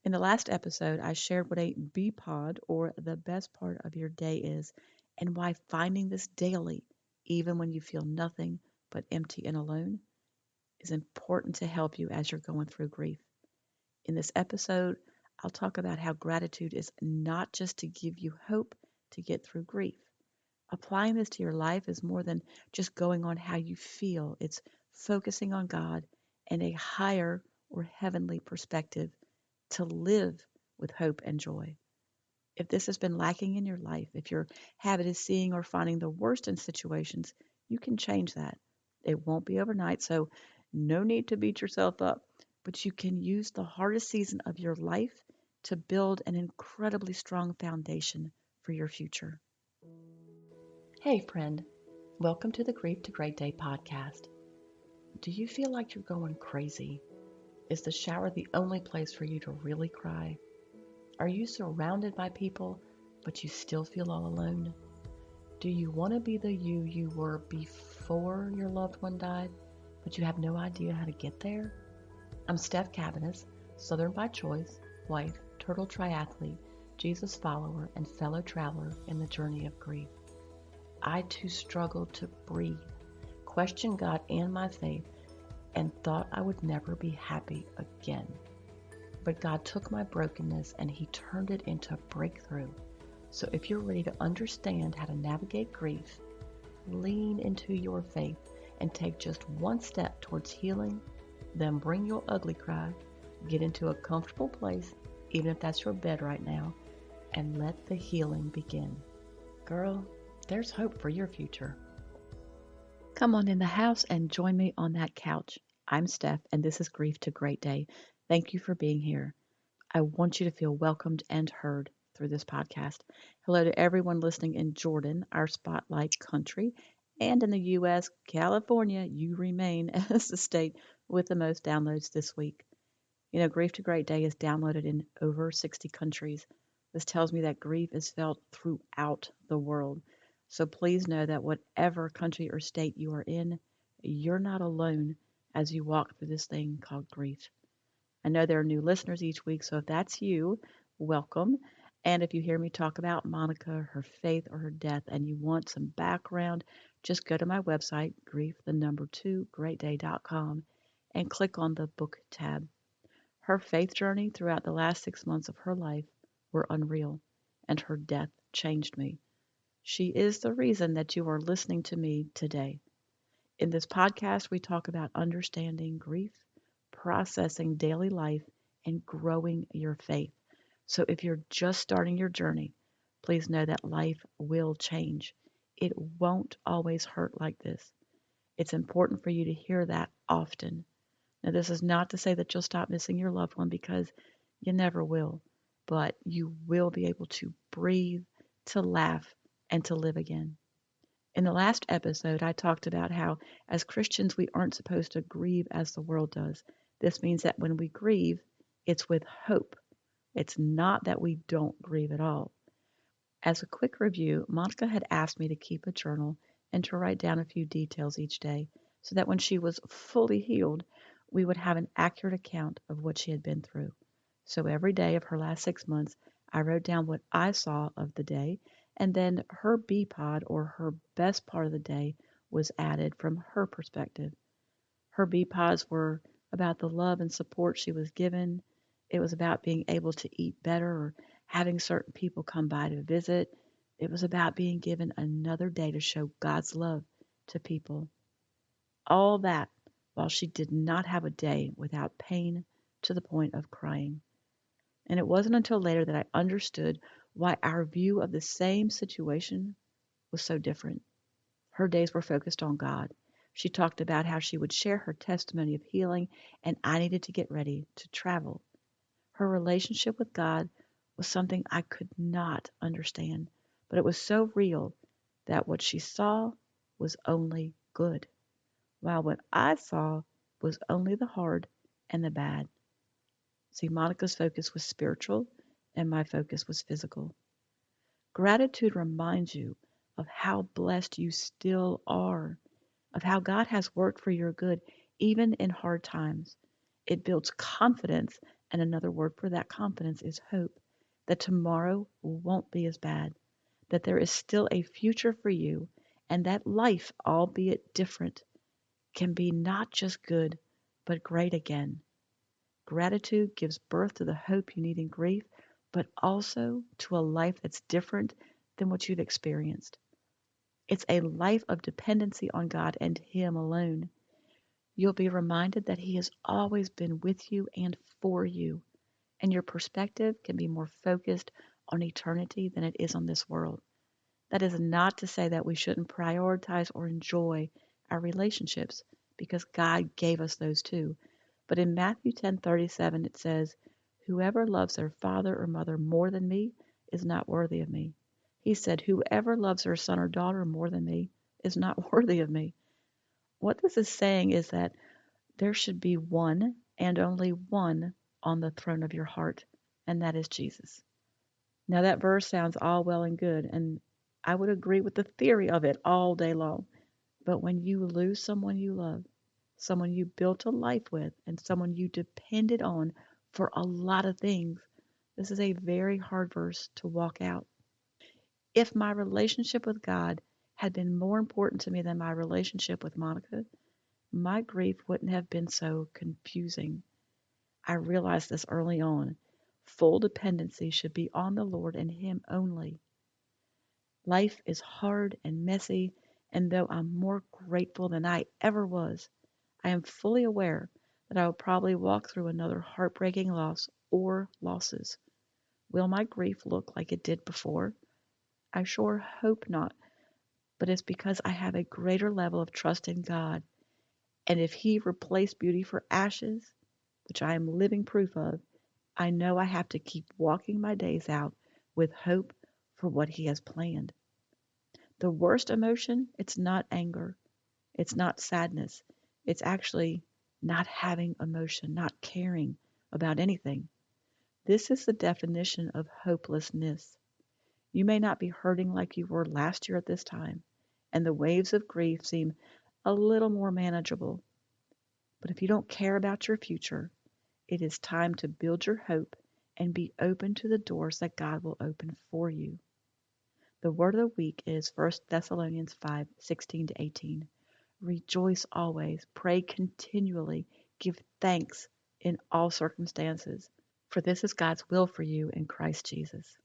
In the last episode, I shared what a BPOD or the best part of your day is and why finding this daily, even when you feel nothing but empty and alone, is important to help you as you're going through grief. In this episode, I'll talk about how gratitude is not just to give you hope to get through grief. Applying this to your life is more than just going on how you feel, it's focusing on God and a higher or heavenly perspective to live with hope and joy. If this has been lacking in your life, if your habit is seeing or finding the worst in situations, you can change that. It won't be overnight, so no need to beat yourself up, but you can use the hardest season of your life to build an incredibly strong foundation for your future. Hey, friend, welcome to the Grief to Great Day podcast. Do you feel like you're going crazy? Is the shower the only place for you to really cry? Are you surrounded by people, but you still feel all alone? Do you want to be the you were before your loved one died, but you have no idea how to get there? I'm Steph Cabanis, Southern by choice, wife, turtle triathlete, Jesus follower, and fellow traveler in the journey of grief. I too struggled to breathe, questioned God and my faith, and thought I would never be happy again. But God took my brokenness and He turned it into a breakthrough. So if you're ready to understand how to navigate grief, lean into your faith and take just one step towards healing, then bring your ugly cry, get into a comfortable place, even if that's your bed right now, and let the healing begin. Girl, there's hope for your future. Come on in the house and join me on that couch. I'm Steph, and this is Grief to Great Day. Thank you for being here. I want you to feel welcomed and heard through this podcast. Hello to everyone listening in Jordan, our spotlight country, and in the U.S., California, you remain as the state with the most downloads this week. You know, Grief to Great Day is downloaded in over 60 countries. This tells me that grief is felt throughout the world. So please know that whatever country or state you are in, you're not alone as you walk through this thing called grief. I know there are new listeners each week, so if that's you, welcome. And if you hear me talk about Monica, her faith, or her death, and you want some background, just go to my website, grief2greatday.com, and click on the book tab. Her faith journey throughout the last 6 months of her life were unreal, and her death changed me. She is the reason that you are listening to me today. In this podcast, we talk about understanding grief, processing daily life, and growing your faith. So if you're just starting your journey, please know that life will change. It won't always hurt like this. It's important for you to hear that often. Now, this is not to say that you'll stop missing your loved one because you never will, but you will be able to breathe, to laugh, and to live again. In the last episode, I talked about how, as Christians, we aren't supposed to grieve as the world does. This means that when we grieve, it's with hope. It's not that we don't grieve at all. As a quick review, Monica had asked me to keep a journal and to write down a few details each day so that when she was fully healed, we would have an accurate account of what she had been through. So every day of her last 6 months, I wrote down what I saw of the day, and then her BPOD, or her best part of the day, was added from her perspective. Her BPODs were about the love and support she was given. It was about being able to eat better or having certain people come by to visit. It was about being given another day to show God's love to people. All that while she did not have a day without pain to the point of crying. And it wasn't until later that I understood why our view of the same situation was so different. Her days were focused on God. She talked about how she would share her testimony of healing, and I needed to get ready to travel. Her relationship with God was something I could not understand, but it was so real that what she saw was only good, while what I saw was only the hard and the bad. See, Monica's focus was spiritual, and my focus was physical. Gratitude reminds you of how blessed you still are, of how God has worked for your good, even in hard times. It builds confidence And another word for that confidence is hope, that tomorrow won't be as bad, that there is still a future for you, and that life, albeit different, can be not just good, but great again. Gratitude gives birth to the hope you need in grief, but also to a life that's different than what you've experienced. It's a life of dependency on God and Him alone. You'll be reminded that He has always been with you and for you, and your perspective can be more focused on eternity than it is on this world. That is not to say that we shouldn't prioritize or enjoy our relationships, because God gave us those too. But in Matthew 10:37 it says, "Whoever loves their father or mother more than me is not worthy of me." He said, "Whoever loves their son or daughter more than me is not worthy of me." What this is saying is that there should be one and only one on the throne of your heart, and that is Jesus. Now, that verse sounds all well and good, and I would agree with the theory of it all day long. But when you lose someone you love, someone you built a life with, and someone you depended on for a lot of things, this is a very hard verse to walk out. If my relationship with God had been more important to me than my relationship with Monica, my grief wouldn't have been so confusing. I realized this early on. Full dependency should be on the Lord and Him only. Life is hard and messy, and though I'm more grateful than I ever was, I am fully aware that I will probably walk through another heartbreaking loss or losses. Will my grief look like it did before? I sure hope not, but it's because I have a greater level of trust in God. And if He replaced beauty for ashes, which I am living proof of, I know I have to keep walking my days out with hope for what He has planned. The worst emotion, it's not anger, it's not sadness, it's actually not having emotion, not caring about anything. This is the definition of hopelessness. You may not be hurting like you were last year at this time, and the waves of grief seem a little more manageable. But if you don't care about your future, it is time to build your hope and be open to the doors that God will open for you. The word of the week is 1 Thessalonians 5:16-18. Rejoice always, pray continually, give thanks in all circumstances, for this is God's will for you in Christ Jesus.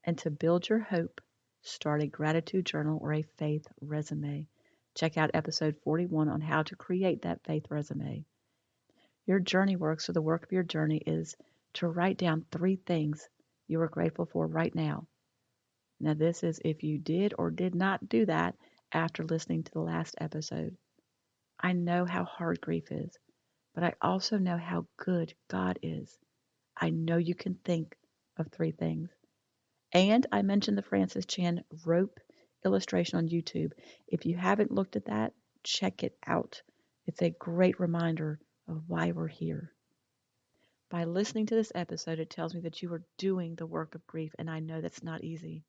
And to build your hope, start a gratitude journal or a faith resume. Check out episode 41 on how to create that faith resume. Your journey work, so the work of your journey is to write down 3 things you are grateful for right now. Now, this is if you did or did not do that after listening to the last episode. I know how hard grief is, but I also know how good God is. I know you can think of 3 things. And I mentioned the Francis Chan rope illustration on YouTube. If you haven't looked at that, check it out. It's a great reminder of why we're here. By listening to this episode, it tells me that you are doing the work of grief, and I know that's not easy.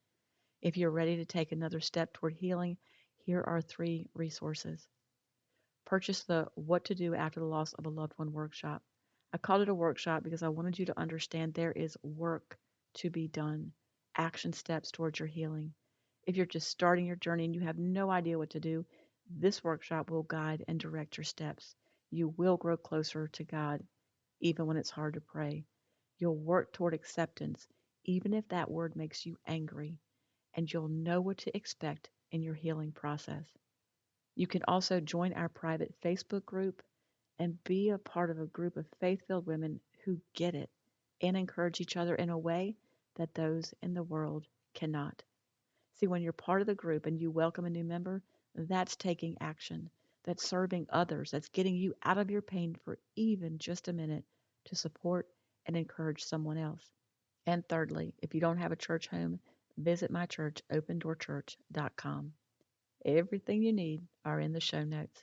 If you're ready to take another step toward healing, here are 3 resources. Purchase the What to Do After the Loss of a Loved One workshop. I called it a workshop because I wanted you to understand there is work to be done, action steps towards your healing. If you're just starting your journey and you have no idea what to do, this workshop will guide and direct your steps. You will grow closer to God, even when it's hard to pray. You'll work toward acceptance, even if that word makes you angry, and you'll know what to expect in your healing process. You can also join our private Facebook group and be a part of a group of faith filled women who get it and encourage each other in a way that those in the world cannot. See, when you're part of the group and you welcome a new member, that's taking action, that's serving others, that's getting you out of your pain for even just a minute to support and encourage someone else. And thirdly, if you don't have a church home, visit my church, opendoorchurch.com. Everything you need are in the show notes.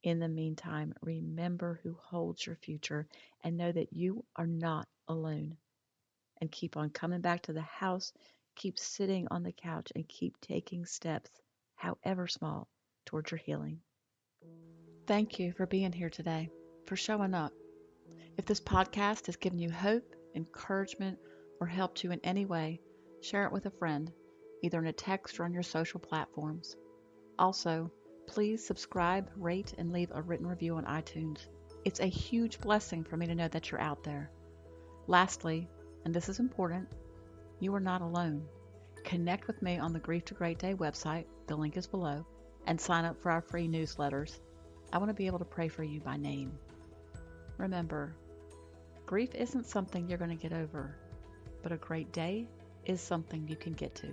In the meantime, remember who holds your future and know that you are not alone. And keep on coming back to the house, keep sitting on the couch, and keep taking steps, however small, towards your healing. Thank you for being here today, for showing up. If this podcast has given you hope, encouragement, or helped you in any way, share it with a friend, either in a text or on your social platforms. Also, please subscribe, rate, and leave a written review on iTunes. It's a huge blessing for me to know that you're out there. Lastly, and this is important, you are not alone. Connect with me on the Grief to Great Day website, the link is below, and sign up for our free newsletters. I want to be able to pray for you by name. Remember, grief isn't something you're going to get over, but a great day is something you can get to.